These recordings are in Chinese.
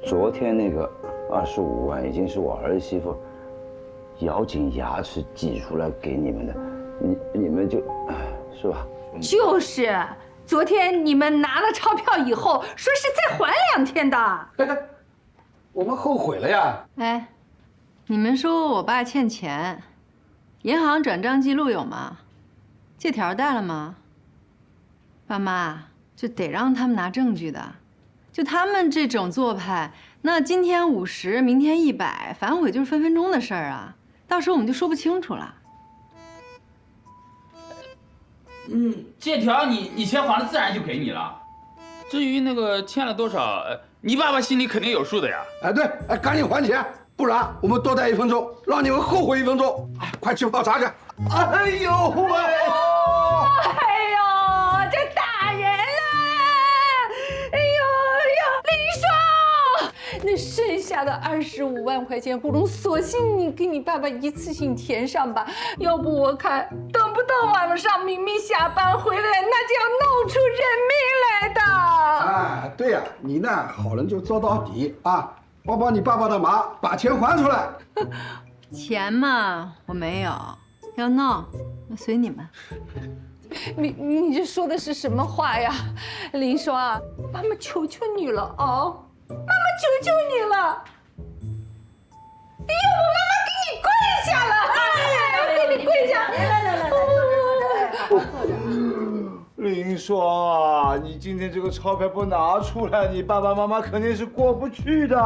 昨天那个25万已经是我儿媳妇咬紧牙齿挤出来给你们的，你们就，是吧？就是，昨天你们拿了钞票以后，说是再还2天的。我们后悔了呀。哎，你们说我爸欠钱，银行转账记录有吗？借条带了吗？爸妈，就得让他们拿证据的。就他们这种做派，那今天50，明天100，反悔就是分分钟的事儿啊！到时候我们就说不清楚了。借条你钱还了，自然就给你了。至于那个欠了多少，你爸爸心里肯定有数的呀。对，赶紧还钱，不然我们多待1分钟，让你们后悔1分钟。快去泡茶去。哎呦喂！哎呦，这打人了！哎呦，林双，那剩下的25万块钱，不如索性你给你爸爸一次性填上吧。要不我看，等不到晚上明明下班回来，那就要闹出人命来的。对呀，你呢，好人就做到底啊！帮你爸爸的忙，把钱还出来。钱嘛，我没有。要闹，那随你们。你这说的是什么话呀，林双？妈妈求求你了啊！妈妈求求你了！要不妈妈给你跪下了！我给你跪下！来，林双啊，你今天这个钞票不拿出来，你爸爸妈妈肯定是过不去的。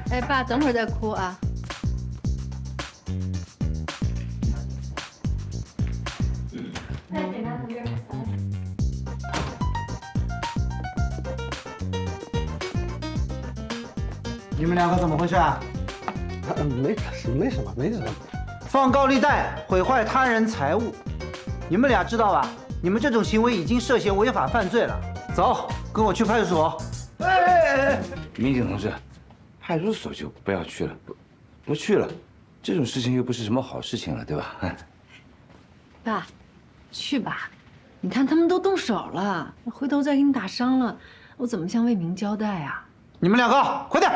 哎，爸，等会儿再哭啊。你们2个怎么回事啊？没什么。放高利贷，毁坏他人财物，你们俩知道吧？你们这种行为已经涉嫌违法犯罪了。走，跟我去派出所。民警同志，派出所就不要去了，不去了，这种事情又不是什么好事情了，对吧？爸，去吧，你看他们都动手了，回头再给你打伤了，我怎么向魏明交代啊？你们2个快点！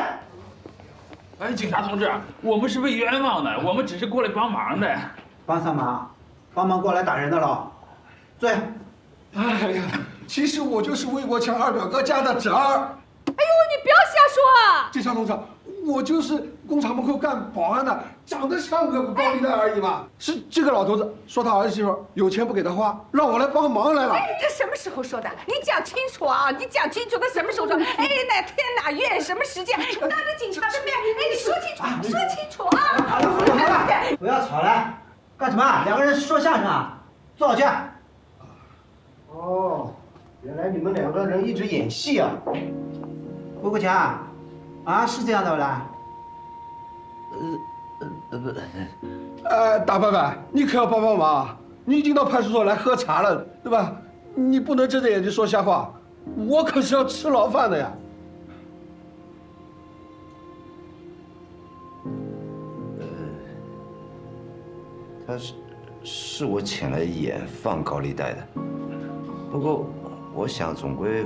哎，警察同志，我们是被冤枉的，我们只是过来帮忙的。帮上忙，帮忙过来打人的了。坐下。哎呀，其实我就是魏国强2表哥家的侄儿。哎呦，你不要瞎说啊！警察同志，我就是工厂门口干保安的，长得像个高利贷而已嘛。是这个老头子说他儿媳妇有钱不给他花，让我来帮忙来了。他什么时候说的？你讲清楚啊！你讲清楚，他什么时候说？哪天哪月什么时间？当着警察的面，你说清楚，说清楚啊！好了，不要吵了，干什么？2个人说相声啊？坐好去。哦，原来你们2个人一直演戏啊。魏国强，是这样的不啦？大伯伯，你可要帮帮忙！你已经到派出所来喝茶了，对吧？你不能睁着眼睛说瞎话，我可是要吃牢饭的呀。他是我请来演放高利贷的，不过我想总归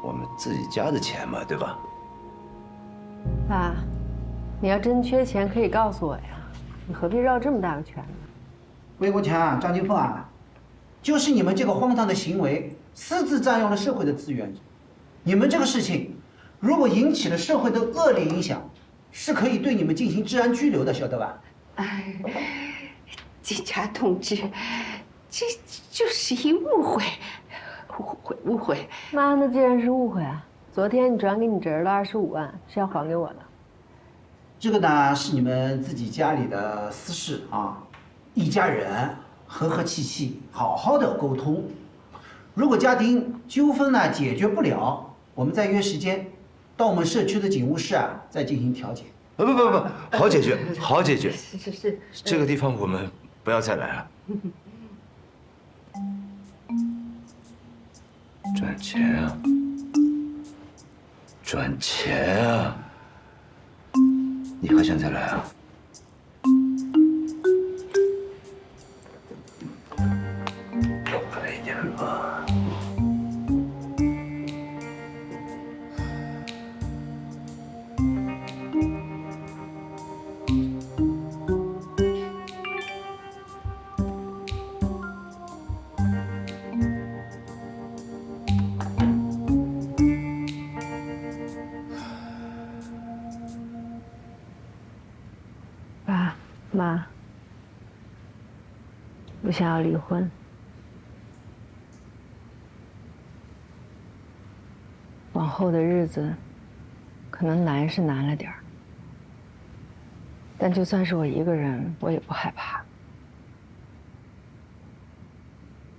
我们自己家的钱嘛，对吧？爸，你要真缺钱可以告诉我呀，你何必绕这么大个圈呢？魏国强、张金凤啊，就是你们这个荒唐的行为，私自占用了社会的资源。你们这个事情，如果引起了社会的恶劣影响，是可以对你们进行治安拘留的，晓得吧？哎，警察同志，这就是一误会，误会。妈，那既然是误会啊，昨天你转给你侄儿的25万是要还给我的。这个呢是你们自己家里的私事啊，一家人和和气气，好好的沟通。如果家庭纠纷呢解决不了，我们再约时间，到我们社区的警务室啊再进行调解。不，好解决，好解决。是，这个地方我们不要再来了。赚钱啊，赚钱啊！你还想再来啊？多来一点吧。不想要离婚。往后的日子，可能难是难了点儿，但就算是我一个人，我也不害怕。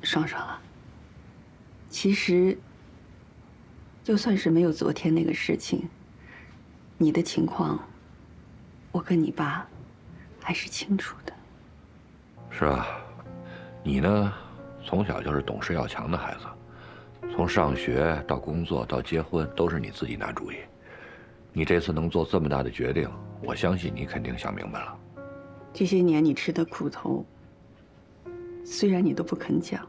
双双啊，其实，就算是没有昨天那个事情，你的情况，我跟你爸还是清楚的。是啊，你呢，从小就是懂事要强的孩子。从上学到工作到结婚，都是你自己拿主意。你这次能做这么大的决定，我相信你肯定想明白了。这些年你吃的苦头，虽然你都不肯讲，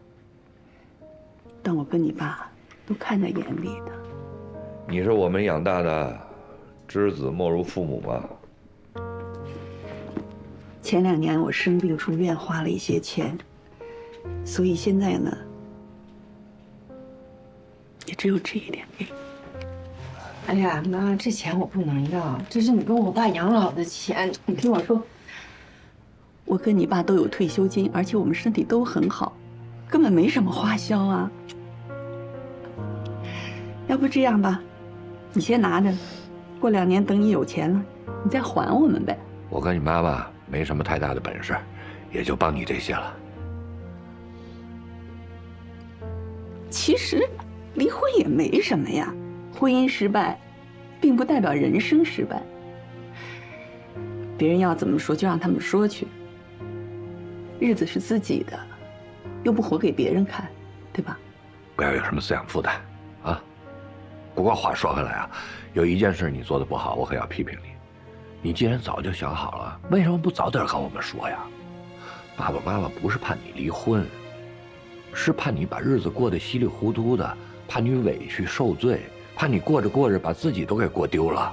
但我跟你爸都看在眼里的。你是我们养大的，知子莫如父母嘛。前2年我生病住院，花了一些钱，所以现在呢，也只有这一点给你。哎呀，妈，这钱我不能要，这是你跟我爸养老的钱。你听我说，我跟你爸都有退休金，而且我们身体都很好，根本没什么花销啊。要不这样吧，你先拿着，过2年等你有钱了，你再还我们呗。我跟你妈妈没什么太大的本事，也就帮你这些了。其实，离婚也没什么呀。婚姻失败，并不代表人生失败。别人要怎么说就让他们说去。日子是自己的，又不活给别人看，对吧？不要有什么思想负担，啊。不过话说回来啊，有一件事你做的不好，我可要批评你。你既然早就想好了，为什么不早点跟我们说呀？爸爸妈妈不是怕你离婚，是怕你把日子过得稀里糊涂的，怕你委屈受罪。怕你过着过着把自己都给过丢了。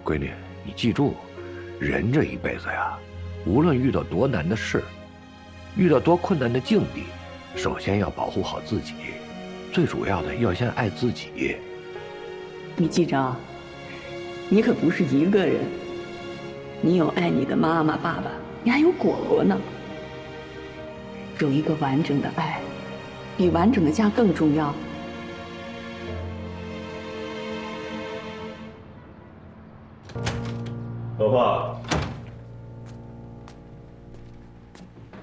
闺女，你记住，人这一辈子呀，无论遇到多难的事，遇到多困难的境地，首先要保护好自己，最主要的要先爱自己。你记着啊，你可不是一个人，你有爱你的妈妈、爸爸，你还有果果呢。有一个完整的爱，比完整的家更重要。老婆，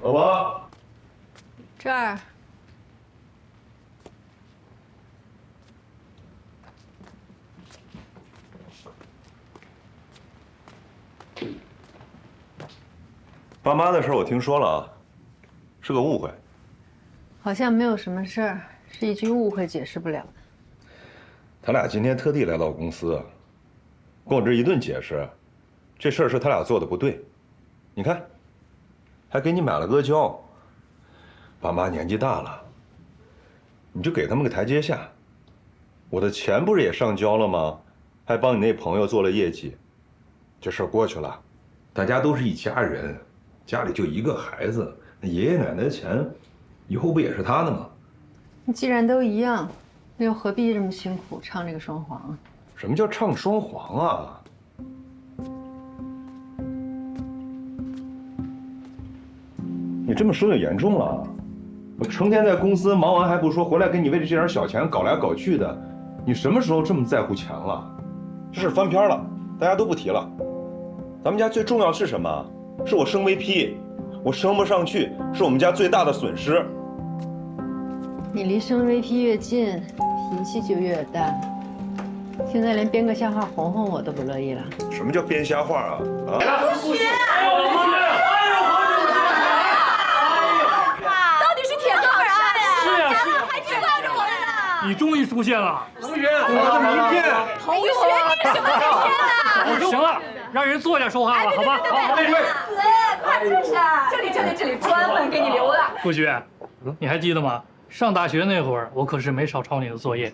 老婆，这儿。爸妈的事我听说了啊，是个误会。好像没有什么事儿，是一句误会解释不了的。他俩今天特地来到公司，跟我这一顿解释。这事儿是他俩做的不对，你看，还给你买了阿胶。爸妈年纪大了，你就给他们个台阶下。我的钱不是也上交了吗？还帮你那朋友做了业绩，这事儿过去了。大家都是一家人，家里就一个孩子，那爷爷奶奶的钱，以后不也是他的吗？既然都一样，那又何必这么辛苦唱这个双簧啊？什么叫唱双簧啊？你这么说就严重了。我成天在公司忙完还不说，回来跟你为了这点小钱搞来搞去的，你什么时候这么在乎钱了？这事翻篇了，大家都不提了。咱们家最重要是什么？是我升 VP， 我升不上去是我们家最大的损失。你离升 VP 越近，脾气就越淡。现在连编个瞎话哄哄我都不乐意了。什么叫编瞎话啊？啊！同学，到底是铁哥们啊？是呀是呀，还知道着我呢。你终于出现了，同学，我的名片。同学，那个什么名片呢？行了，让人坐下说话了，好吧？好，对，快坐下。这里，专门给你留的。顾旭，你还记得吗？上大学那会儿，我可是没少抄你的作业。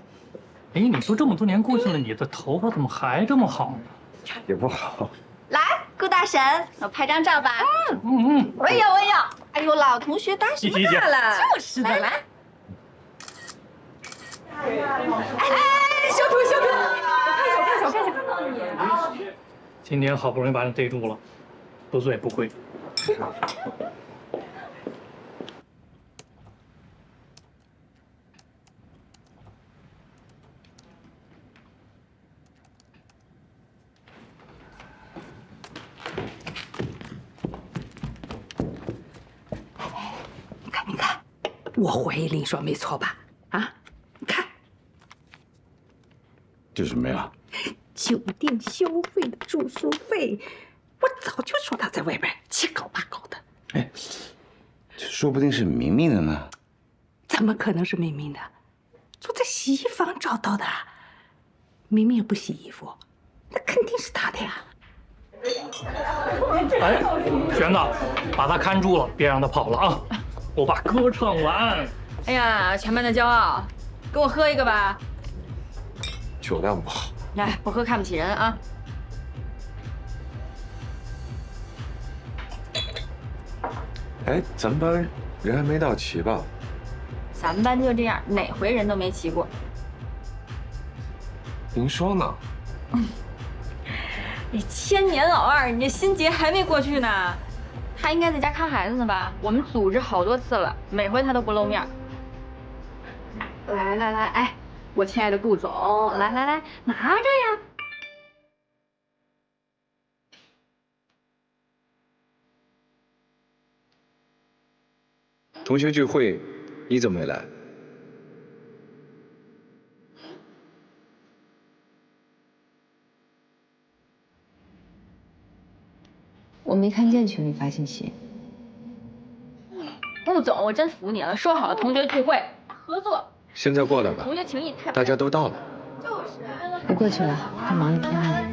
哎，你说这么多年过去了，你的头发怎么还这么好呢？也不好。来，顾大婶，我拍张照吧。我也要。哎呦，老同学当什么大了？就是的，来。修图，我看一下。今天好不容易把你逮住了，不醉不归。我怀疑林说没错吧？啊，你看，这什么呀？酒店消费的住宿费，我早就说他在外边七搞八搞的。哎，这说不定是明明的呢。怎么可能是明明的？就在洗衣房找到的。明明也不洗衣服，那肯定是他的呀。哎，玄子，把他看住了，别让他跑了啊！我把歌唱完。哎呀，全班的骄傲，给我喝一个吧。酒量不好。来，不喝看不起人啊。哎，咱们班人还没到齐吧？咱们班就这样，哪回人都没齐过。您说呢？你千年老二，你这心结还没过去呢。他应该在家看孩子呢吧？我们组织好多次了，每回他都不露面。来，哎，我亲爱的顾总，来，拿着呀。同学聚会，你怎么没来？我没看见群里发信息。顾总，我真服你了，说好了同学聚会合作，现在过来吧，同学情谊太……大家都到了。不过去了，他忙一天了。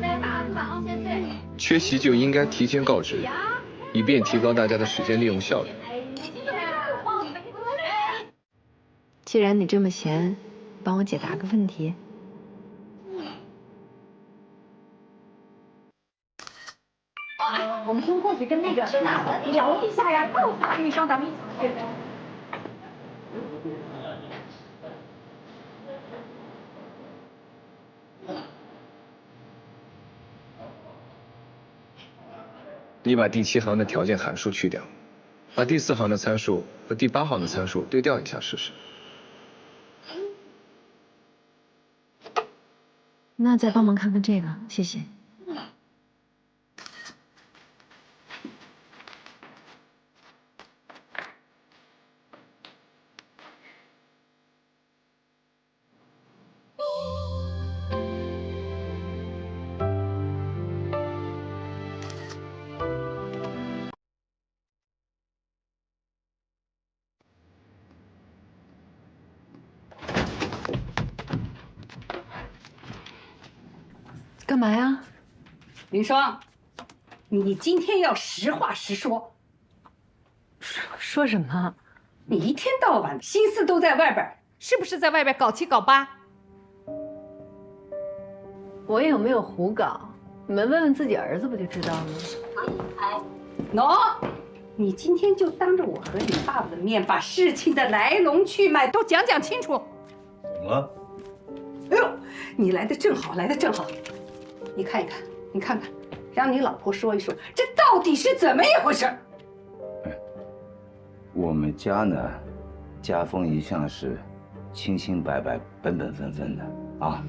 缺席就应该提前告知，以便提高大家的时间利用效率。既然你这么闲，帮我解答个问题。我们先过去跟那个聊一下呀，告诉女生咱们一起去。你把第7行的条件函数去掉，把第4行的参数和第8行的参数对调一下试试。那再帮忙看看这个，谢谢。干嘛呀？林双，你今天要实话实说。说什么？你一天到晚心思都在外边，是不是在外边搞7搞8？我有没有胡搞？你们问问自己儿子不就知道了吗？喏，你今天就当着我和你爸爸的面，把事情的来龙去脉都讲清楚。怎么了？哎呦，你来的正好，来的正好。你看一看，你看看，让你老婆说一说，这到底是怎么一回事？我们家呢，家风一向是清清白白、本本分分的啊。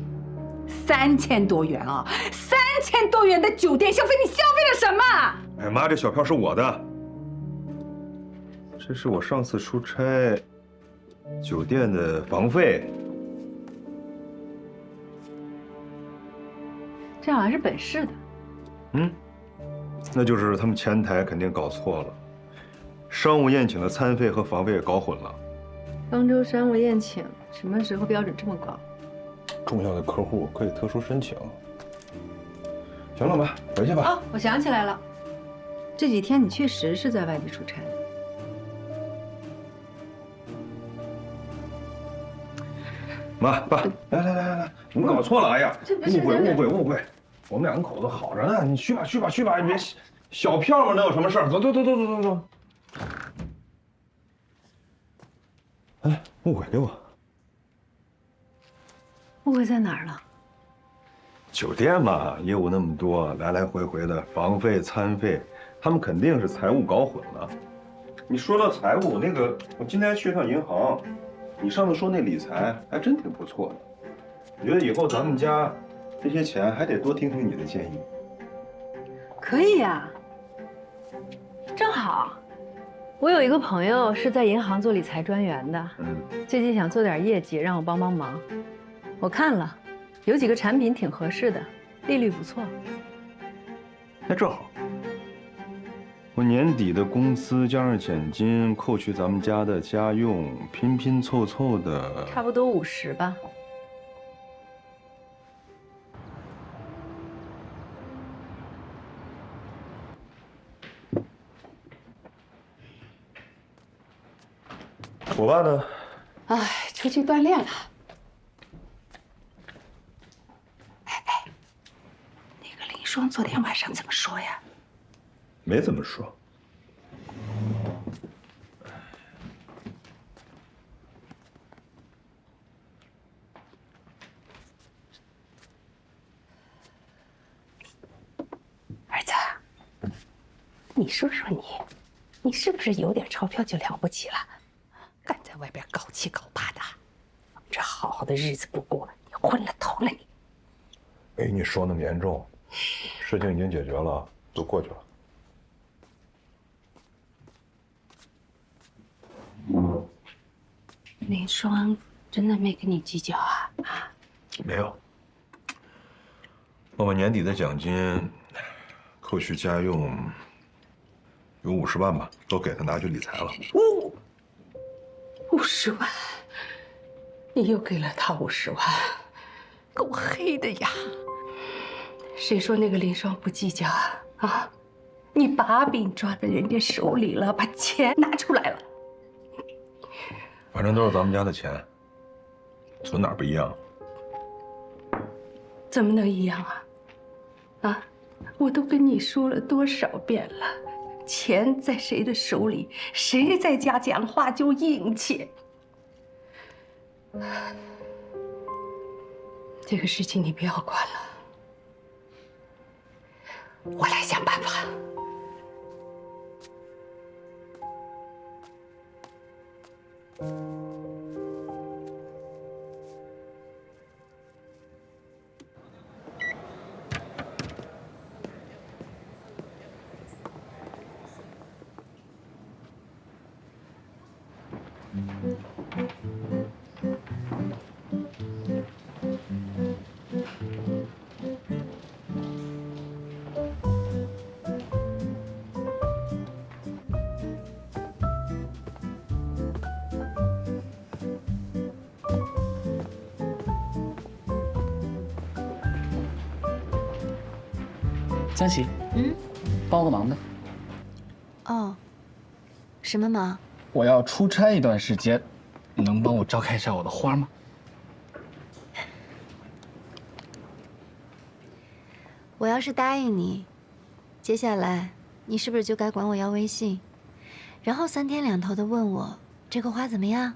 3000多元啊，3000多元的酒店消费，你消费了什么？哎妈，这小票是我的，这是我上次出差酒店的房费。这好像是本市的。那就是他们前台肯定搞错了，商务宴请的餐费和房费搞混了。方舟商务宴请什么时候标准这么高？重要的客户可以特殊申请。行了吧，回去吧。哦，我想起来了，这几天你确实是在外地出差。妈爸，来，你们搞错了，哎呀，误会，我们2口子好着呢，你去吧，你别小票嘛，能有什么事儿？走。哎，误会给我。误会在哪儿了？酒店嘛，业务那么多，来来回回的房费、餐费，他们肯定是财务搞混了。你说到财务，那个我今天去趟银行，你上次说那理财还真挺不错的。我觉得以后咱们家这些钱还得多听听你的建议。可以呀，正好，我有一个朋友是在银行做理财专员的，嗯，最近想做点业绩，让我帮帮忙。我看了，有几个产品挺合适的，利率不错。那正好，我年底的工资加上奖金，扣去咱们家的家用，拼拼凑凑的，差不多50吧。我爸呢？哎，出去锻炼了。哎，那个林双昨天晚上怎么说呀？没怎么说。儿子，你说说你是不是有点钞票就了不起了？敢在外边搞七搞八的，这好好的日子不过，你昏了头了你！没你说那么严重，事情已经解决了，都过去了。林双真的没跟你计较啊？没有。我年底的奖金，扣去家用，有50万吧，都给他拿去理财了。 50万，你又给了他50万，够黑的呀！谁说那个林双不计较啊？啊，你把柄抓在人家手里了，把钱拿出来了。反正都是咱们家的钱，存哪儿不一样？怎么能一样啊？啊，我都跟你说了多少遍了。 钱在谁的手里，谁在家讲话就硬气。这个事情你不要管了，我来想办法。佳琪，帮我个忙呗。哦，什么忙？我要出差一段时间，你能帮我照看一下我的花吗？我要是答应你，接下来你是不是就该管我要微信，然后3天2头的问我这个花怎么样，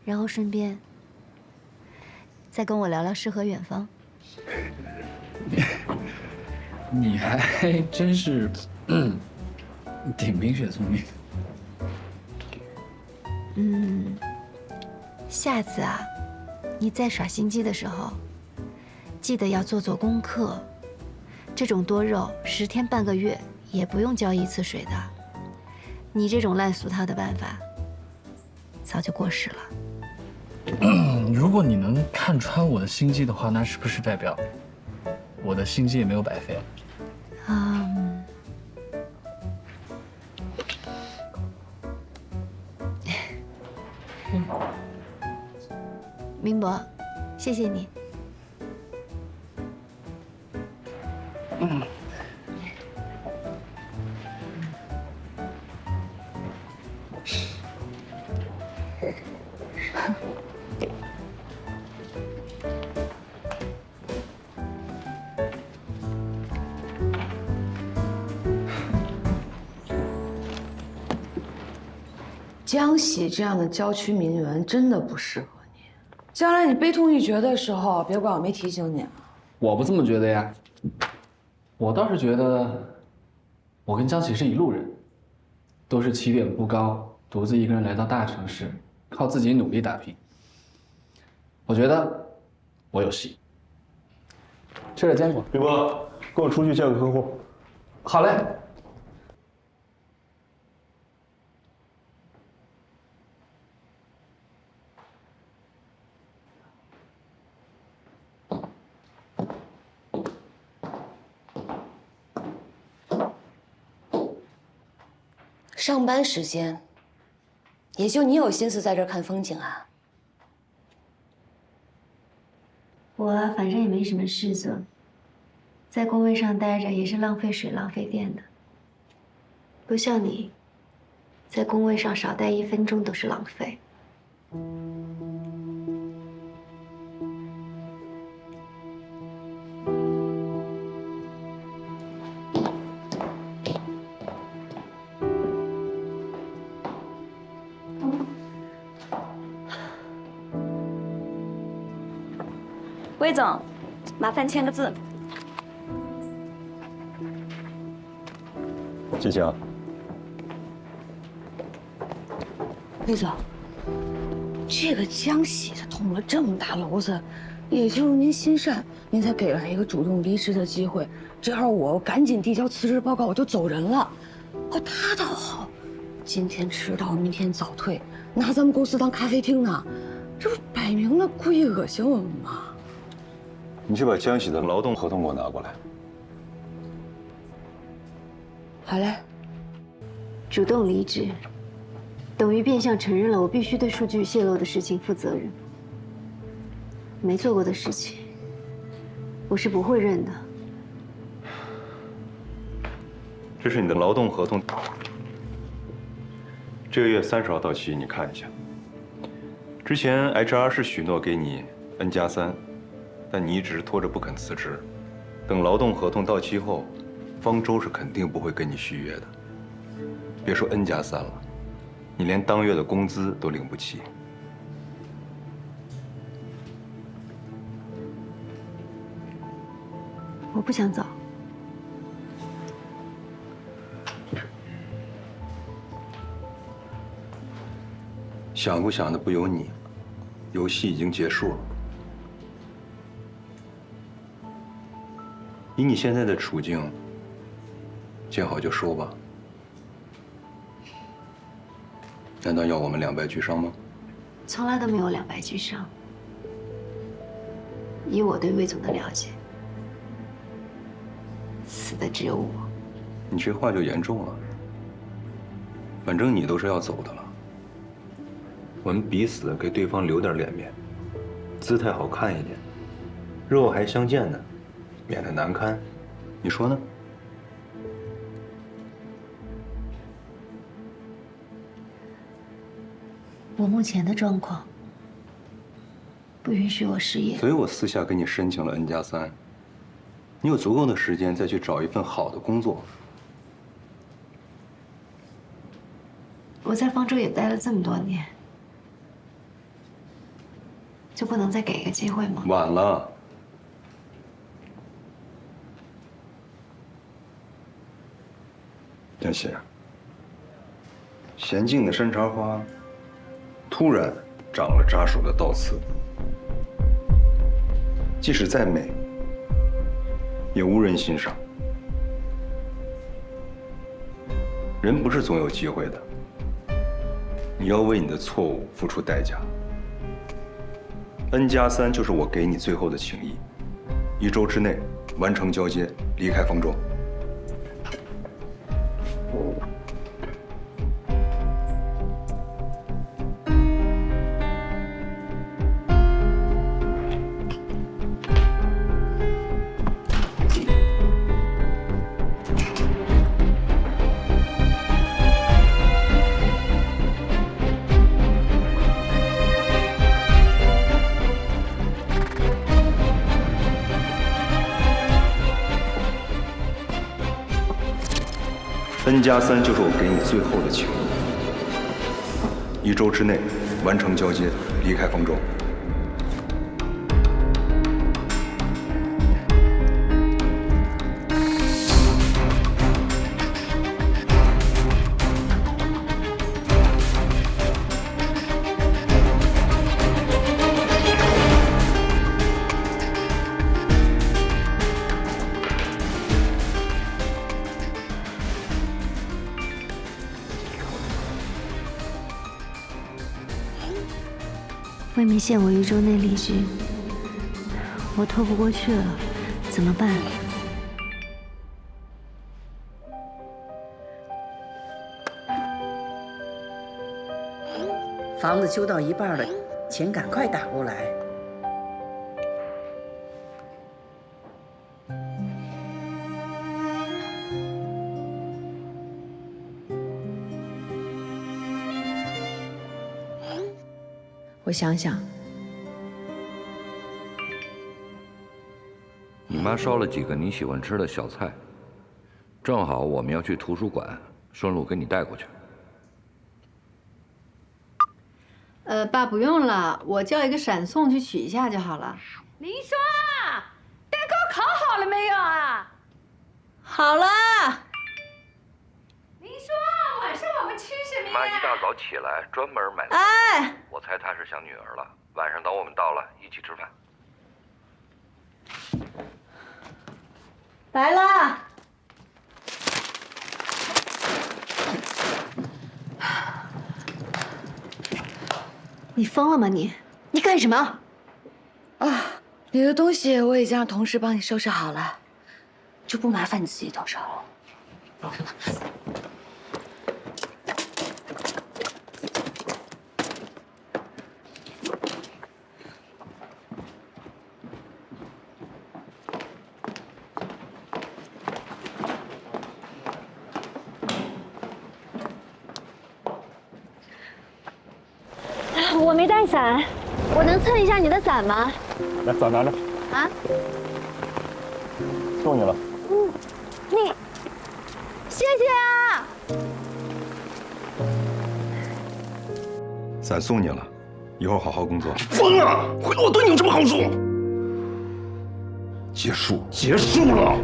然后顺便再跟我聊聊诗和远方。你还真是，挺冰雪聪明。下次啊，你再耍心机的时候，记得要做做功课。这种多肉10天半个月也不用浇1次水的。你这种烂俗套的办法，早就过时了。如果你能看穿我的心机的话，那是不是代表我的心机也没有白费？明博，谢谢你。江喜这样的郊区名媛真的不适合你，将来你悲痛欲绝的时候，别怪我没提醒你啊。我不这么觉得呀，我倒是觉得，我跟江喜是一路人，都是起点不高，独自一个人来到大城市，靠自己努力打拼。我觉得我有戏。吃点坚果。宇哥，跟我出去见个客户。好嘞。上班时间，也就你有心思在这儿看风景啊？我反正也没什么事做，在工位上待着也是浪费水浪费电的，不像你，在工位上少待1分钟都是浪费。魏总，麻烦签个字。静香，魏总，这个江喜他捅了这么大娄子，也就是您心善，您才给了他一个主动离职的机会。正好我赶紧递交辞职报告，我就走人了。哦，他倒好，今天迟到，明天早退，拿咱们公司当咖啡厅呢，这不摆明了故意恶心我们吗？你去把江喜的劳动合同给我拿过来。好嘞。主动离职，等于变相承认了我必须对数据泄露的事情负责任。没做过的事情，我是不会认的。这是你的劳动合同，这个月30号到期，你看一下。之前 HR 是许诺给你 N+3，但你一直拖着不肯辞职。等劳动合同到期后，方舟是肯定不会跟你续约的。别说 N+3了，你连当月的工资都领不起。我不想走。想不想的不由你，游戏已经结束了。以你现在的处境，见好就收吧。难道要我们两败俱伤吗？从来都没有两败俱伤。以我对魏总的了解，死的只有我。你这话就严重了。反正你都是要走的了，我们彼此给对方留点脸面，姿态好看一点，日后还相见呢，免得难堪。你说呢？我目前的状况不允许我失业，所以我私下给你申请了 N+3，你有足够的时间再去找一份好的工作。我在方舟也待了这么多年，就不能再给个机会吗？晚了。江喜，娴静的山茶花，突然长了扎手的倒刺，即使再美，也无人欣赏。人不是总有机会的，你要为你的错误付出代价。N+3就是我给你最后的情谊，1周之内完成交接，离开方舟。N+3就是我给你最后的情谊，1周之内完成交接，离开方舟。魏明限我1周内离职，我拖不过去了，怎么办？房子修到一半了，钱赶快打过来。我想想，你妈烧了几个你喜欢吃的小菜，正好我们要去图书馆，顺路给你带过去。爸不用了，我叫一个闪送去取一下就好了。林双，蛋糕烤好了没有啊？好了。林双，晚上我们吃什么呀？妈一大早起来专门买了。哎，我猜她是想女儿了。晚上等我们到了，一起吃饭。来了。你疯了吗你？你干什么？啊，你的东西我已经让同事帮你收拾好了，就不麻烦你自己动手了。我没带伞，我能蹭一下你的伞吗？来，伞拿着。啊？送你了。你，谢谢啊。伞送你了，以后好好工作。疯了！回头我对你有什么好处？结束，结束了。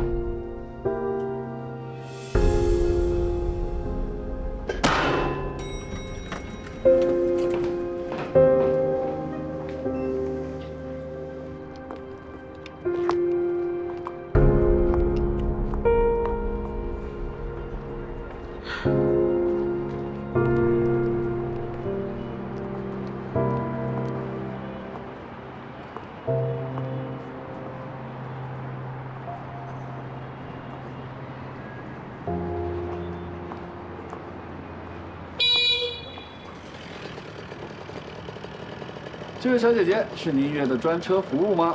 这位小姐姐，是您约的专车服务吗？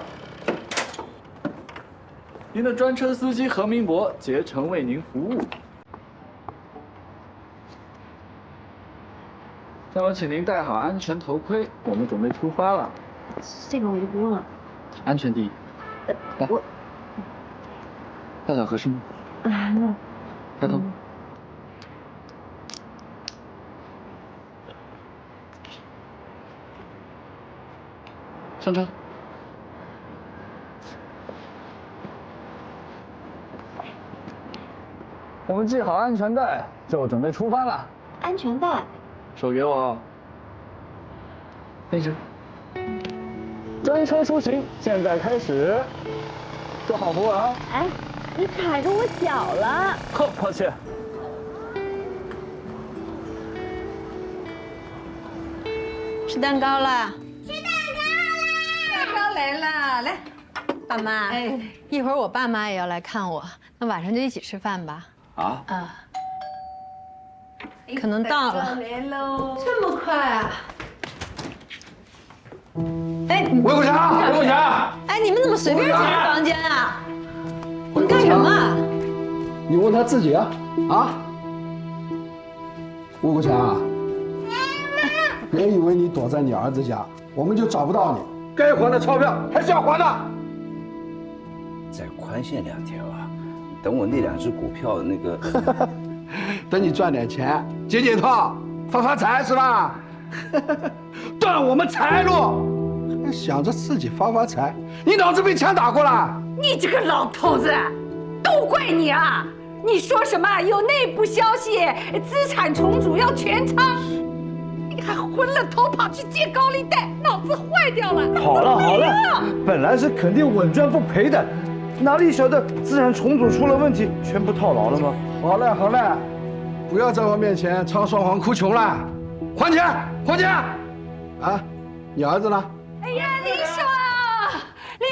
您的专车司机何明博竭诚为您服务。那么，请您戴好安全头盔，我们准备出发了。这个我就不用了。安全第一。来，大小合适吗？抬头。上车。我们系好安全带，就准备出发了。安全带。手给我。那声。专车出行，现在开始。坐好扶稳啊！哎，你踩着我脚了。呵，抱歉。吃蛋糕了。蛋糕来了，来，爸妈。哎，一会儿我爸妈也要来看我，那晚上就一起吃饭吧。啊？可能到了。来喽！这么快啊？哎，魏国强，魏国强！哎，你们怎么随便进房间啊？你们干什么？你问他自己啊！啊？魏国强，别以为你躲在你儿子家，我们就找不到你。该还的钞票还是要还的。再宽限2天啊，等我那2只股票那个，等你赚点钱，解解套，发财是吧？断我们财路，还想着自己发财，你脑子被枪打过了？你这个老头子，都怪你啊！你说什么有内部消息，资产重组要全仓，你还昏了头跑去借高利贷，脑子坏掉了！好了，本来是肯定稳赚不赔的，哪里晓得资产重组出了问题，全部套牢了吗？好了，不要在我面前唱双簧哭穷了，还钱！啊，你儿子呢？哎呀，林双，哎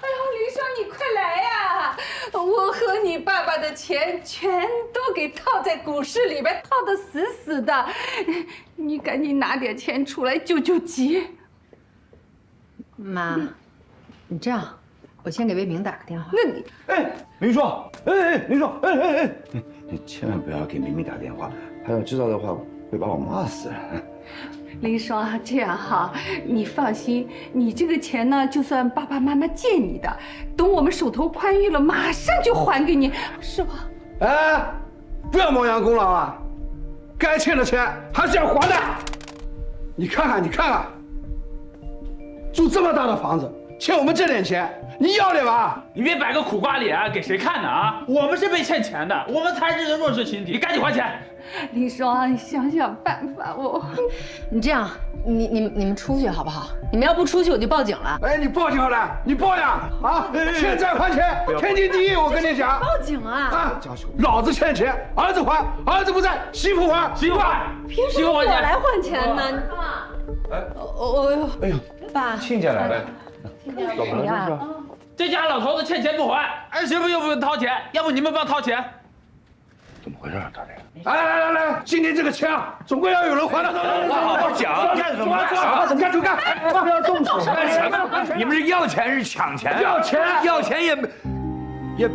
呦，林双，你快来呀！我和你爸爸的的钱全都给套在股市里边，套得死死的。你赶紧拿点钱出来救救急。妈，你这样，我先给魏明打个电话。那你，林叔，林叔，你千万不要给明明打电话，他要知道的话会把我骂死。林双，这样哈，你放心，你这个钱呢，就算爸爸妈妈借你的，等我们手头宽裕了，马上就还给你，是吧？哎，不要亡羊补牢啊！该欠的钱还是要还的。你看看，住这么大的房子，欠我们这点钱，你要脸吧？你别摆个苦瓜脸啊，给谁看呢啊？我们是被欠钱的，我们才是这个弱势群体，你赶紧还钱。林双，你想想办法，你这样，你们出去好不好？你们要不出去，我就报警了。哎，你报警好了，你报呀！啊，欠债还钱，天经地义。我跟你讲，报警啊！啊，老子欠钱，儿子还，儿子不在，媳妇还，媳妇还，凭什么我来还钱呢？哎呦，爸，亲家来了，怎么了？这家老头子欠钱不还，儿媳妇又不用掏钱，要不你们帮掏钱？怎么回事啊，大爷？来，今天这个钱啊，总归要有人还的。好好讲，干什么？怎么干就干，不要动手。干什么？你们是要钱是抢钱？要钱，要钱也。社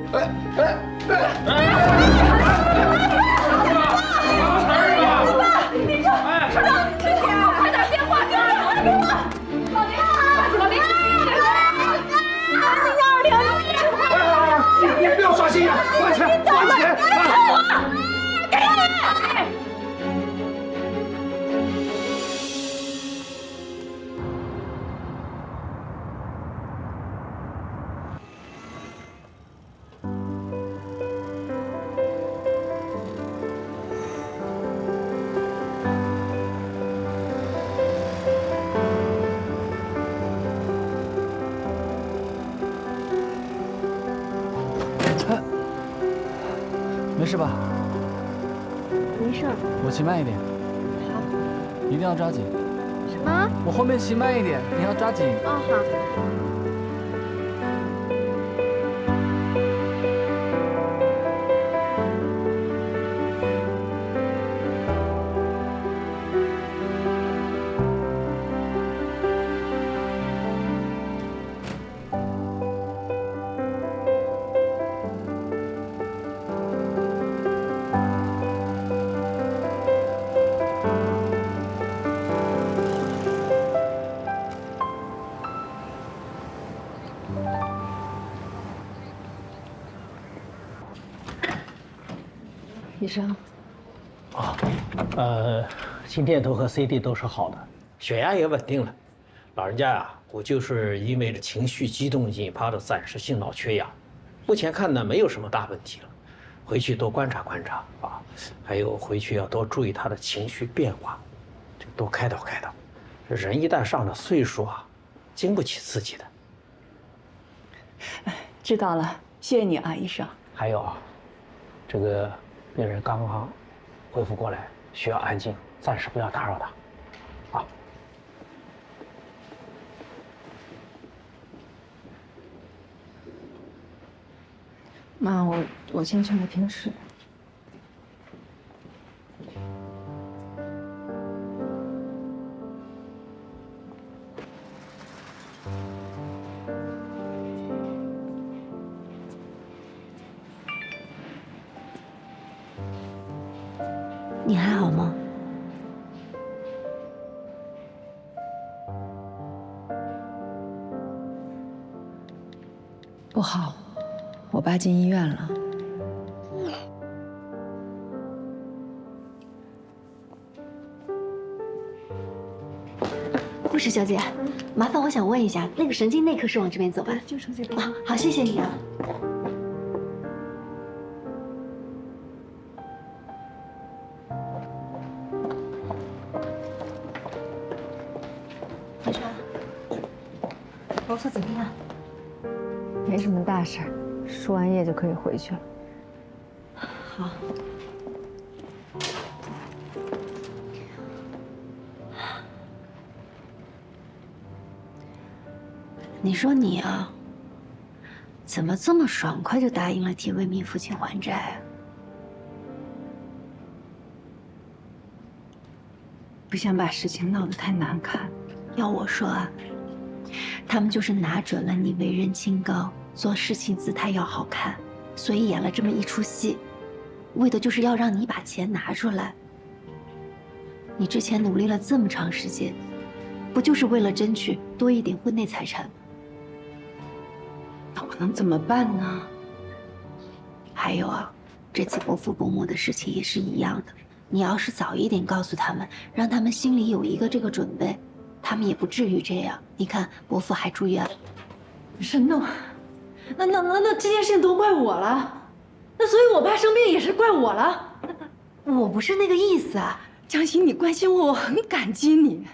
长，快打电话给我！老林你不要耍心眼，还钱！给你！没事吧？没事。我骑慢一点。好。一定要抓紧。什么？我后面骑慢一点，你要抓紧。哦，好。医生，心电图和 CT 都是好的，血压也稳定了。老人家呀，我就是因为情绪激动引发的暂时性脑缺氧，目前看呢没有什么大问题了，回去多观察观察啊，还有回去要多注意他的情绪变化，就多开导开导。这人一旦上了岁数啊，经不起刺激的。知道了，谢谢你啊，医生。还有啊，这个病人刚刚恢复过来，需要安静，暂时不要打扰他，啊。妈，我先去了平室。你还好吗？不好，我爸进医院了。护士小姐，麻烦我想问一下，那个神经内科是往这边走吧？就从这边。啊，好，谢谢你啊。医生，揉搓怎么样？没什么大事儿，输完液就可以回去了。好。你说你啊，怎么这么爽快就答应了替魏明父亲还债啊？不想把事情闹得太难看。要我说啊，他们就是拿准了你为人清高，做事情姿态要好看，所以演了这么一出戏，为的就是要让你把钱拿出来。你之前努力了这么长时间，不就是为了争取多一点婚内财产吗？那我能怎么办呢？还有啊，这次伯父伯母的事情也是一样的。你要是早一点告诉他们，让他们心里有一个这个准备，他们也不至于这样。你看，伯父还住院了。不是，那这件事情都怪我了，那所以我爸生病也是怪我了。我不是那个意思啊，江西，你关心我，我很感激你，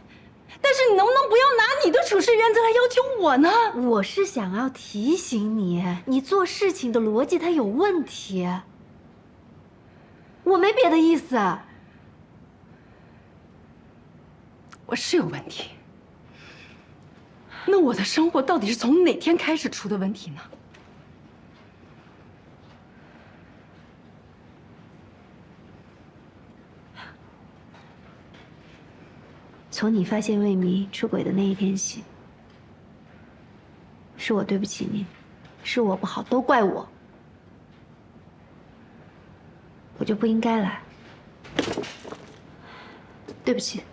但是你能不能不要拿你的处事原则来要求我呢？我是想要提醒你，你做事情的逻辑它有问题。我没别的意思。我是有问题，那我的生活到底是从哪天开始出的问题呢？从你发现魏明出轨的那一天起，是我对不起你，是我不好，都怪我。我就不应该来，对不起。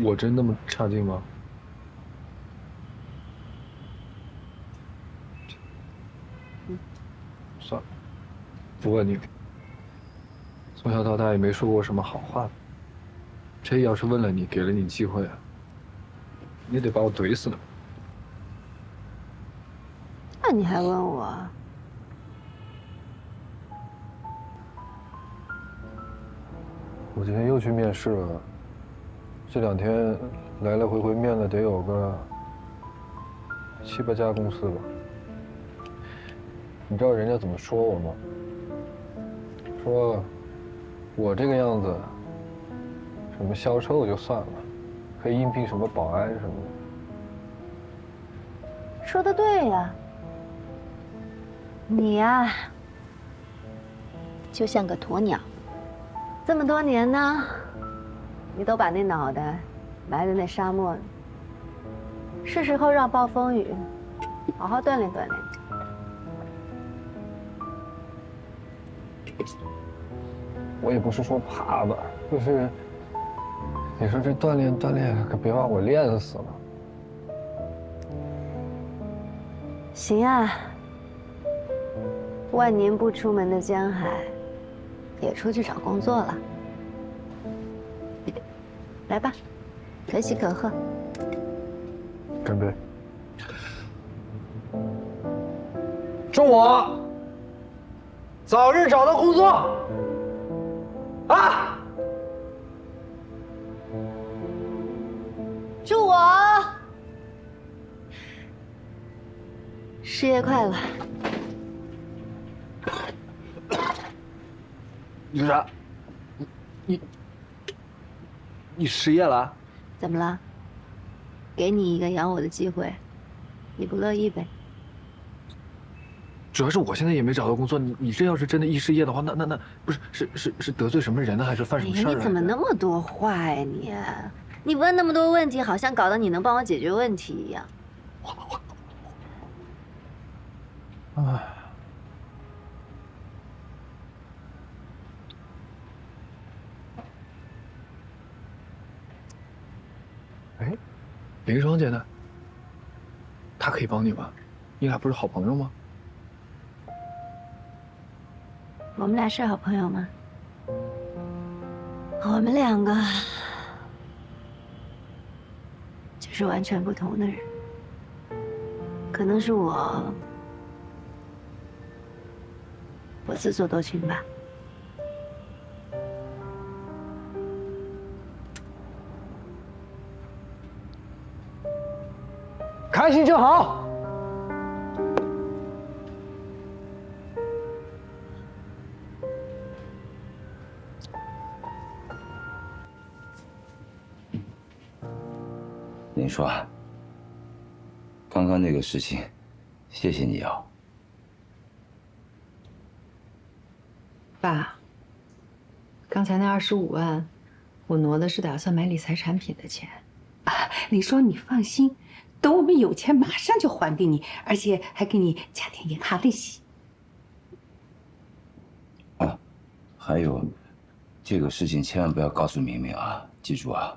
我真那么差劲吗？算了，不问你。从小到大也没说过什么好话。这要是问了你，给了你机会，你得把我怼死了。那你还问我？我今天又去面试了，这2天来来回回面了得有个7、8家公司吧。你知道人家怎么说我吗？说我这个样子，什么销售就算了，可以应聘什么保安什么的。说的对呀，你呀，就像个鸵鸟，这么多年呢，你都把那脑袋埋在那沙漠里，是时候让暴风雨好好锻炼锻炼。我也不是说怕吧，就是你说这锻炼锻炼，可别把我练死了。行啊，万年不出门的江海，也出去找工作了。来吧。可喜可贺。干杯！祝我早日找到工作啊！祝我事业快乐。你说啥？你失业了？怎么了？给你一个养我的机会，你不乐意呗？主要是我现在也没找到工作，你这要是真的一失业的话，那不是是得罪什么人呢，还是犯什么事儿啊？你怎么那么多话呀你？你问那么多问题，好像搞得你能帮我解决问题一样。哎。哎，林双姐呢？她可以帮你吗？你俩不是好朋友吗？我们俩是好朋友吗？我们两个就是完全不同的人。可能是我自作多情吧。开心就好。林说，刚刚那个事情，谢谢你啊。爸，刚才那25万，我挪的是打算买理财产品的钱。李双，你放心，等我们有钱，马上就还给你，而且还给你加点银行利息。啊，还有，这个事情千万不要告诉明明啊，记住啊。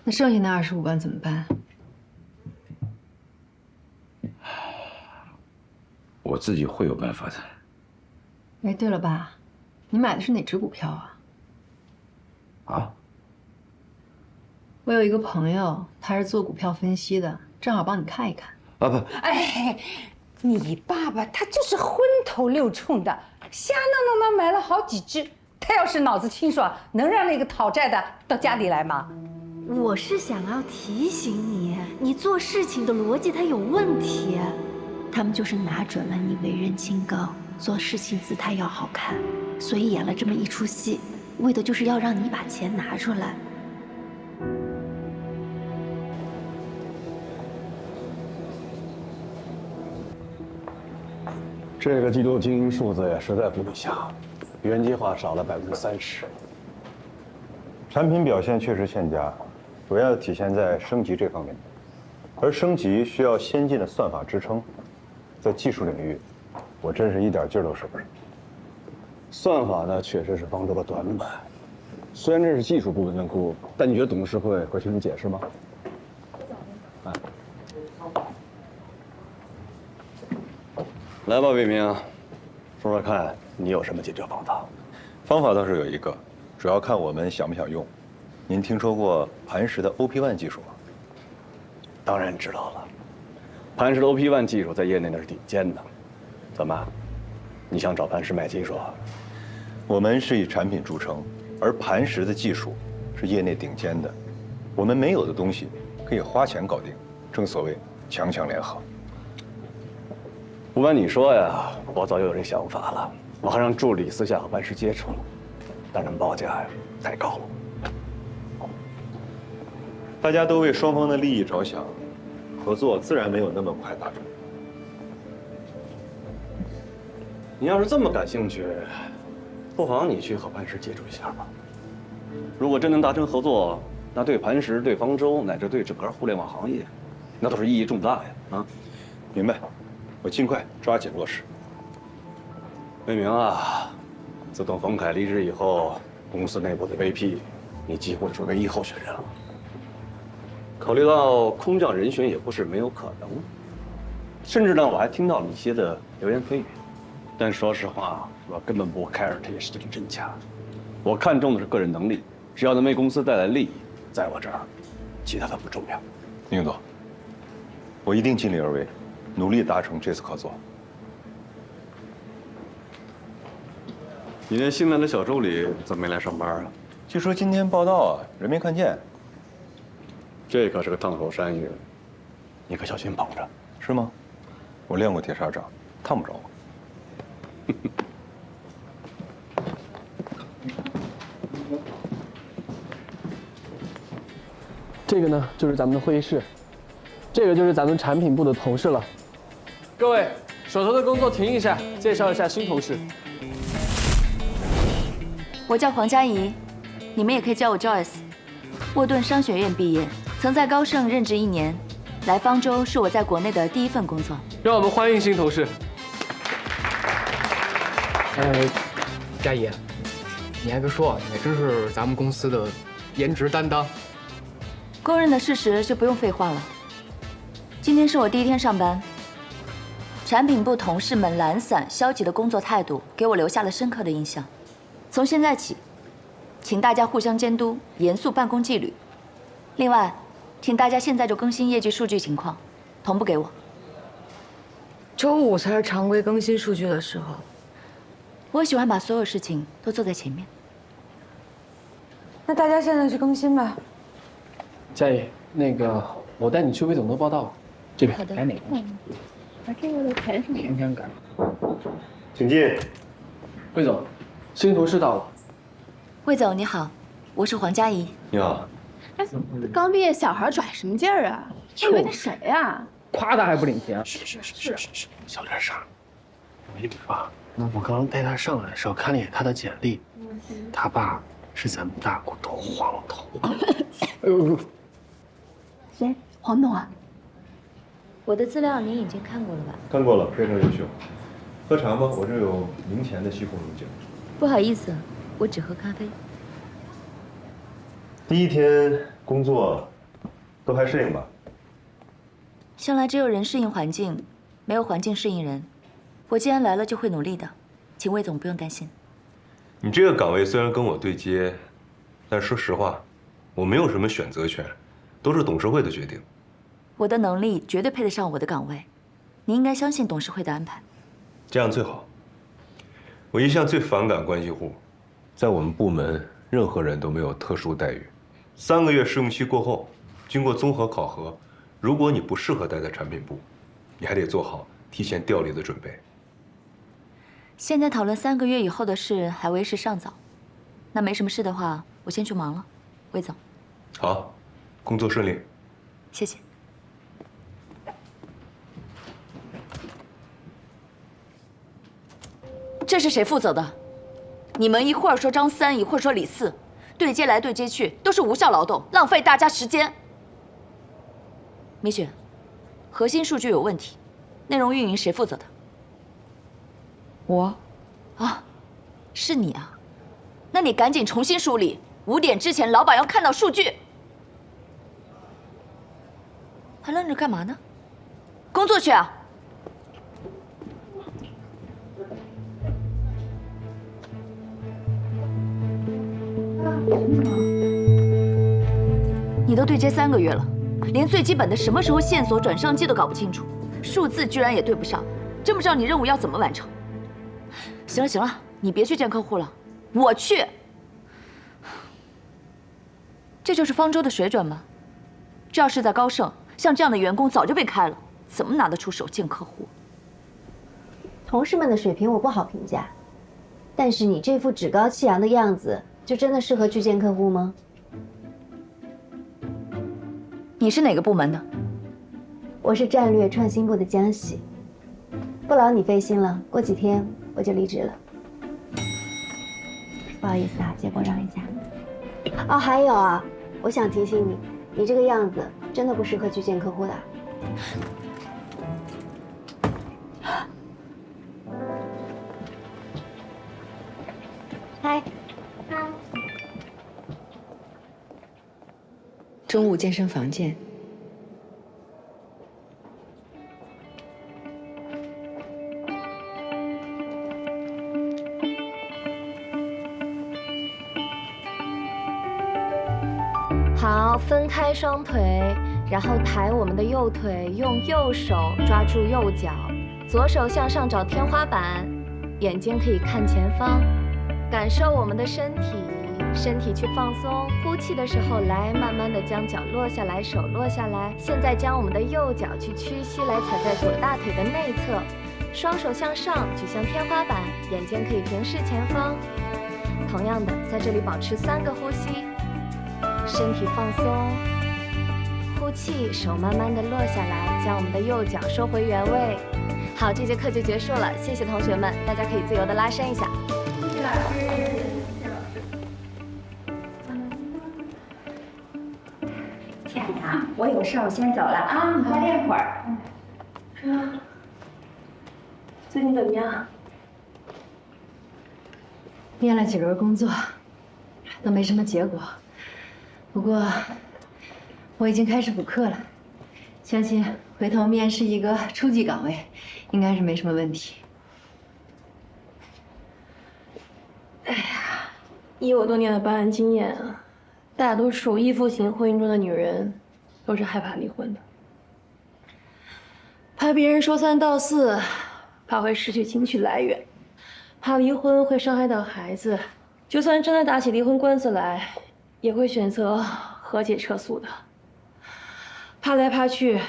那剩下那25万怎么办？我自己会有办法的。哎，对了，爸，你买的是哪只股票啊？啊？我有一个朋友，他是做股票分析的，正好帮你看一看。啊不，哎，你爸爸他就是昏头六冲的，瞎弄弄嘛买了好几只。他要是脑子清爽，能让那个讨债的到家里来吗？我是想要提醒你，你做事情的逻辑它有问题。他们就是拿准了你为人清高，做事情姿态要好看，所以演了这么一出戏，为的就是要让你把钱拿出来。这个季度经营数字也实在不理想，原计划少了30%。产品表现确实欠佳，主要体现在升级这方面。而升级需要先进的算法支撑，在技术领域，我真是一点劲儿都使不上。算法呢，确实是方舟的短板。虽然这是技术部门的锅，但你觉得董事会会听你解释吗？啊，来吧，魏明，说说看你有什么解决方法？方法倒是有一个，主要看我们想不想用。您听说过磐石的 OP1 技术吗？当然知道了，磐石的 OP1 技术在业内那是顶尖的。怎么，你想找磐石买技术？我们是以产品著称，而磐石的技术是业内顶尖的，我们没有的东西可以花钱搞定，正所谓强强联合。不瞒你说呀，我早就有这想法了，我还让助理私下和磐石接触了，但是报价呀太高了。大家都为双方的利益着想，合作自然没有那么快达成。你要是这么感兴趣，不妨你去和磐石接触一下吧。如果真能达成合作，那对磐石、对方舟，乃至对整个互联网行业，那都是意义重大呀！啊，明白，我尽快抓紧落实。魏明啊，自从冯凯离职以后，公司内部的 VP， 你几乎是唯一候选人了。考虑到空降人选也不是没有可能，甚至呢，我还听到了一些的流言蜚语。但说实话，我根本不 care 这些事情的真假，我看重的是个人能力、只要能为公司带来利益，在我这儿，其他的不重要。宁总，我一定尽力而为，努力达成这次合作。你那新来的小助理怎么没来上班啊？据说今天报道啊，人没看见。这可是个烫手山芋，你可小心捧着。是吗？我练过铁砂掌，烫不着我。这个呢，就是咱们的会议室，这个就是咱们产品部的同事了。各位，手头的工作停一下，介绍一下新同事。我叫黄佳怡，你们也可以叫我 Joyce。沃顿商学院毕业，曾在高盛任职1年。来方舟是我在国内的第1份工作。让我们欢迎新同事。佳怡，你还别说，你真是咱们公司的颜值担当。公认的事实就不用废话了。今天是我第1天上班，产品部同事们懒散消极的工作态度给我留下了深刻的印象。从现在起，请大家互相监督，严肃办公纪律。另外，请大家现在就更新业绩数据情况，同步给我。周5才是常规更新数据的时候。我喜欢把所有事情都做在前面。那大家现在去更新吧。佳怡，那个我带你去魏总的报道，这边。好的。改哪个？把这个都填上。天天改。请进。魏总，新同事到了。魏总你好，我是黄佳怡。你好。刚毕业小孩拽什么劲儿啊？以为他谁呀？夸他还不领情。是，小点声。我跟你说，我刚带他上来的时候看了一眼他的简历，他爸是咱们大股东黄头。谁？黄董啊？我的资料您已经看过了吧？看过了，非常优秀。喝茶吗？我这有明前的西红柿酒。不好意思，我只喝咖啡。第1天工作都还适应吧？向来只有人适应环境，没有环境适应人。我既然来了，就会努力的，请魏总不用担心。你这个岗位虽然跟我对接，但说实话，我没有什么选择权，都是董事会的决定。我的能力绝对配得上我的岗位，你应该相信董事会的安排。这样最好。我一向最反感关系户，在我们部门，任何人都没有特殊待遇。3个月试用期过后，经过综合考核，如果你不适合待在产品部，你还得做好提前调离的准备。现在讨论3个月以后的事还为时尚早，那没什么事的话，我先去忙了。魏总，好，工作顺利。谢谢。这是谁负责的？你们一会儿说张3，一会儿说李4，对接来对接去，都是无效劳动，浪费大家时间。米雪，核心数据有问题，内容运营谁负责的？我。啊，是你啊？那你赶紧重新梳理，5点之前老板要看到数据。还愣着干嘛呢？工作去啊！你都对接3个月了，连最基本的什么时候线索转上机都搞不清楚，数字居然也对不上，真不知道你任务要怎么完成。行了行了，你别去见客户了，我去。这就是方舟的水准吗？这要是在高盛，像这样的员工早就被开了，怎么拿得出手见客户？同事们的水平我不好评价，但是你这副趾高气扬的样子，就真的适合去见客户吗？你是哪个部门的？我是战略创新部的江喜。不劳你费心了，过几天我就离职了。不好意思啊，借过让一下。哦，还有啊，我想提醒你，你这个样子真的不适合去见客户的。嗨。中午健身房见。好，分开双腿，然后抬我们的右腿，用右手抓住右脚，左手向上找天花板，眼睛可以看前方，感受我们的身体去放松。呼气的时候来，慢慢的将脚落下来，手落下来。现在将我们的右脚去屈膝来踩在左大腿的内侧，双手向上举向天花板，眼睛可以平视前方。同样的，在这里保持3个呼吸，身体放松。呼气，手慢慢的落下来，将我们的右脚收回原位。好，这节课就结束了，谢谢同学们，大家可以自由的拉伸一下。谢谢老师。亲爱的，我有事，我先走了啊，你再练会儿。最近怎么样？面了几轮工作，都没什么结果。不过我已经开始补课了，相信回头面试一个初级岗位，应该是没什么问题。哎呀，以我多年的办案经验啊，大多数依附型婚姻中的女人都是害怕离婚的，怕别人说3道4，怕会失去情绪来源，怕离婚会伤害到孩子，就算真的打起离婚官司来，也会选择和解撤诉的。怕来怕去，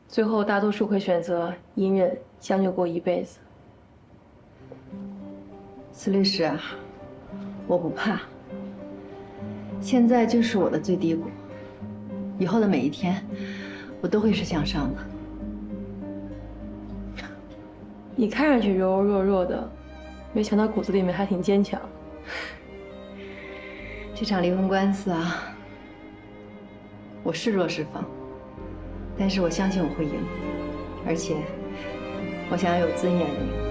最后大多数会选择隐忍将就过一辈子。司律师啊，我不怕。现在就是我的最低谷，以后的每一天，我都会是向上的。你看上去柔柔弱弱的，没想到骨子里面还挺坚强。这场离婚官司啊，我是弱是方，但是我相信我会赢，而且我想要有尊严的赢。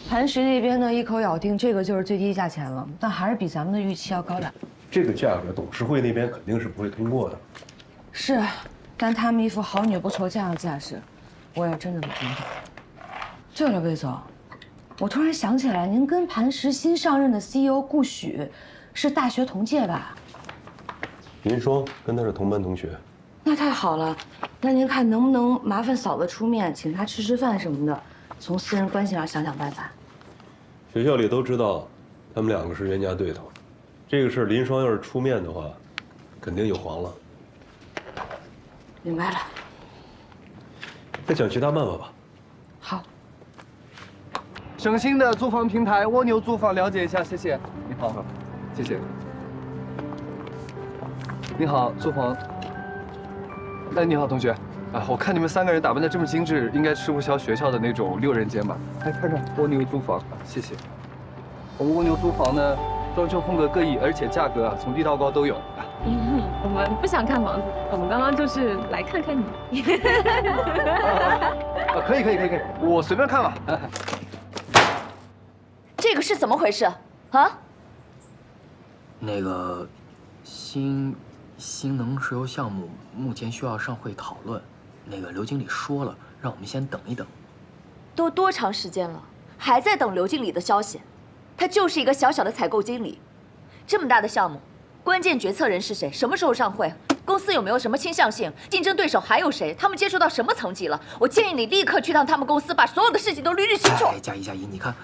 磐石那边呢，一口咬定这个就是最低价钱了，但还是比咱们的预期要高点。这个价格，董事会那边肯定是不会通过的。是，但他们一副好女不愁嫁的架势，我也真的不心疼。对了，魏总，我突然想起来，您跟磐石新上任的 CEO 顾许是大学同届吧？林双跟他是同班同学。那太好了，那您看能不能麻烦嫂子出面，请他吃吃饭什么的，从私人关系上想想办法。学校里都知道，他们2个是冤家对头。这个事林双要是出面的话，肯定就黄了。明白了。再想其他办法吧。好。省心的租房平台蜗牛租房，了解一下，谢谢。你好，谢谢。你好，租房。哎，你好，同学。啊，我看你们3个人打扮的这么精致，应该吃不消学校的那种6人间吧？来看看蜗牛租房，谢谢。我们蜗牛租房呢，装修风格各异，而且价格啊从低到高都有。我们不想看房子，我们刚刚就是来看看你。可以，我随便看吧。这个是怎么回事啊？那个新能石油项目目前需要上会讨论，那个刘经理说了，让我们先等一等。都多长时间了，还在等刘经理的消息？他就是一个小小的采购经理，这么大的项目，关键决策人是谁？什么时候上会？公司有没有什么倾向性？竞争对手还有谁？他们接触到什么层级了？我建议你立刻去趟他们公司，把所有的事情都捋清楚。哎，佳怡，你看，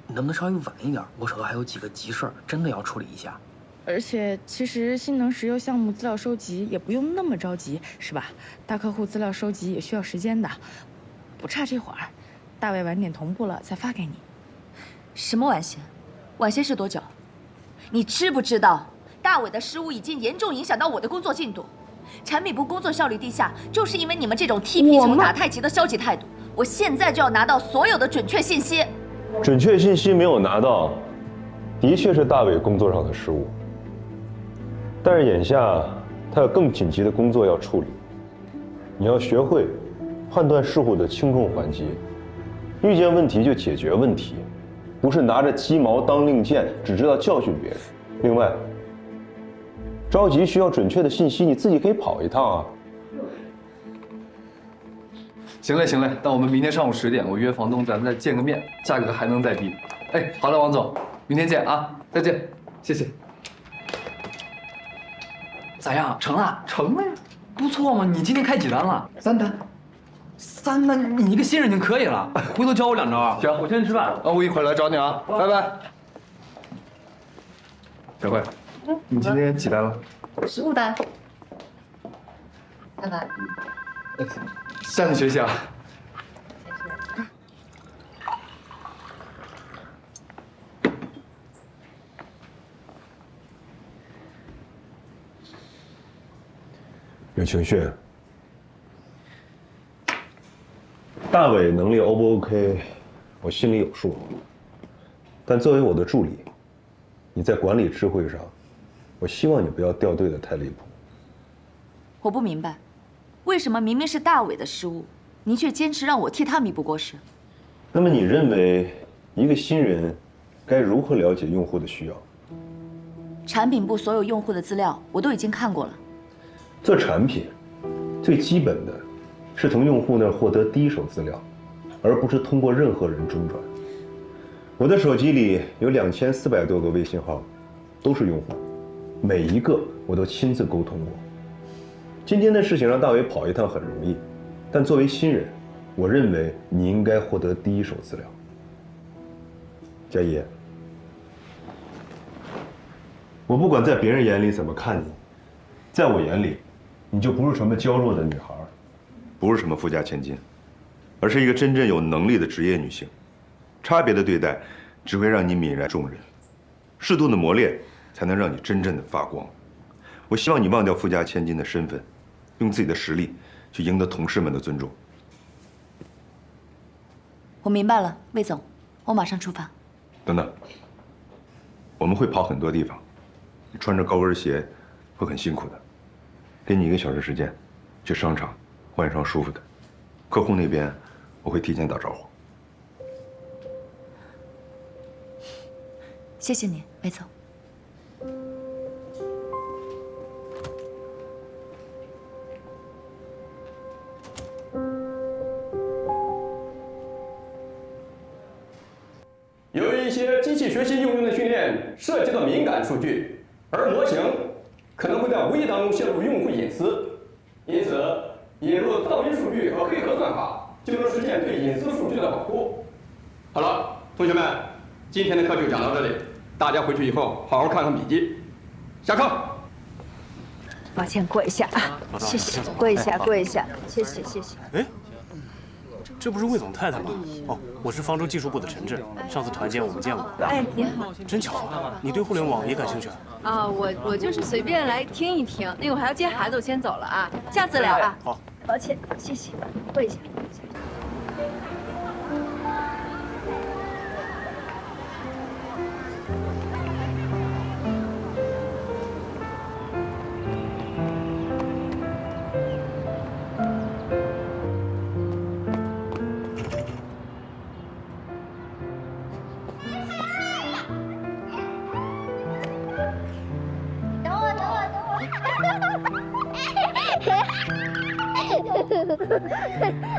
你能不能稍微晚一点？我手头还有几个急事儿，真的要处理一下。而且，其实新能石油项目资料收集也不用那么着急，是吧？大客户资料收集也需要时间的，不差这会儿。大伟晚点同步了再发给你。什么晚些？晚些是多久？你知不知道，大伟的失误已经严重影响到我的工作进度，产品部工作效率低下，就是因为你们这种踢皮球打太极的消极态度。我现在就要拿到所有的准确信息。准确信息没有拿到，的确是大伟工作上的失误。但是眼下他有更紧急的工作要处理，你要学会判断事故的轻重缓急，遇见问题就解决问题，不是拿着鸡毛当令箭，只知道教训别人。另外，着急需要准确的信息，你自己可以跑一趟啊。行嘞，行嘞，那我们明天上午10点，我约房东，咱们再见个面，价格还能再低。哎，好的，王总，明天见啊，再见，谢谢。咋样？成了？成了呀，不错嘛。你今天开几单了？3单。3单，你一个新人就可以了。回头教我2招啊。行，我先去吃饭，我一会儿来找你啊，拜拜。小慧，你今天几单了？15单。拜拜。向你学习啊。有情绪。大伟能力 O 不 OK， 我心里有数。但作为我的助理，你在管理智慧上，我希望你不要掉队的太离谱。我不明白，为什么明明是大伟的失误，您却坚持让我替他弥补过失？那么你认为一个新人该如何了解用户的需要？产品部所有用户的资料我都已经看过了。做产品，最基本的是从用户那儿获得第一手资料，而不是通过任何人中转。我的手机里有2400多个微信号，都是用户，每一个我都亲自沟通过。今天的事情让大伟跑一趟很容易，但作为新人，我认为你应该获得第一手资料。佳怡，我不管在别人眼里怎么看你，在我眼里，你就不是什么娇弱的女孩，不是什么富家千金，而是一个真正有能力的职业女性。差别的对待只会让你泯然众人，适度的磨练才能让你真正的发光。我希望你忘掉富家千金的身份，用自己的实力去赢得同事们的尊重。我明白了，魏总，我马上出发。等等，我们会跑很多地方，你穿着高跟鞋会很辛苦的。给你1个小时时间，去商场换一双舒服的。客户那边我会提前打招呼。谢谢你，魏总。由于一些机器学习应用的训练涉及到敏感数据，而模型可能会在无意当中泄露用户隐私，因此引入噪音数据和黑客算法就能实现对隐私数据的保护。好了，同学们，今天的课就讲到这里，大家回去以后好好看看笔记。下课。抱歉，过一下啊，谢谢，过一下，过一下，谢谢，谢谢。哎，这不是魏总太太吗？哦，我是方舟技术部的陈志，上次团建我们见过。哎，你好。真巧，你对互联网也感兴趣啊？啊，我就是随便来听一听，那个我还要接孩子，我先走了啊，下次聊啊。好，抱歉，谢谢，过一下。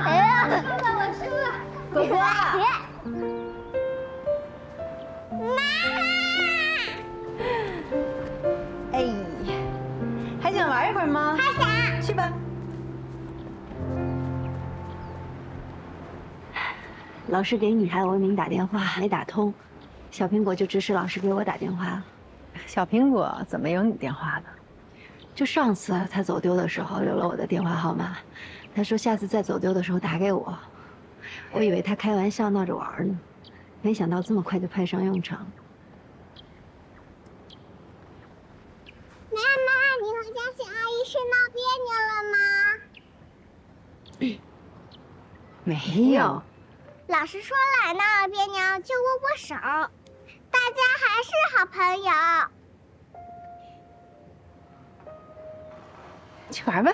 哎呀，我输了，果果，哎，还想玩一会儿吗？还想。去吧。老师给女孩文明打电话没打通，小苹果就指使老师给我打电话。小苹果怎么有你电话的？就上次他走丢的时候留了我的电话号码，他说下次再走丢的时候打给我。我以为他开玩笑闹着玩呢，没想到这么快就派上用场。妈妈，你和佳琪阿姨是闹别扭了吗？没有。老师说了，闹了别扭就握握手，大家还是好朋友。去玩吧。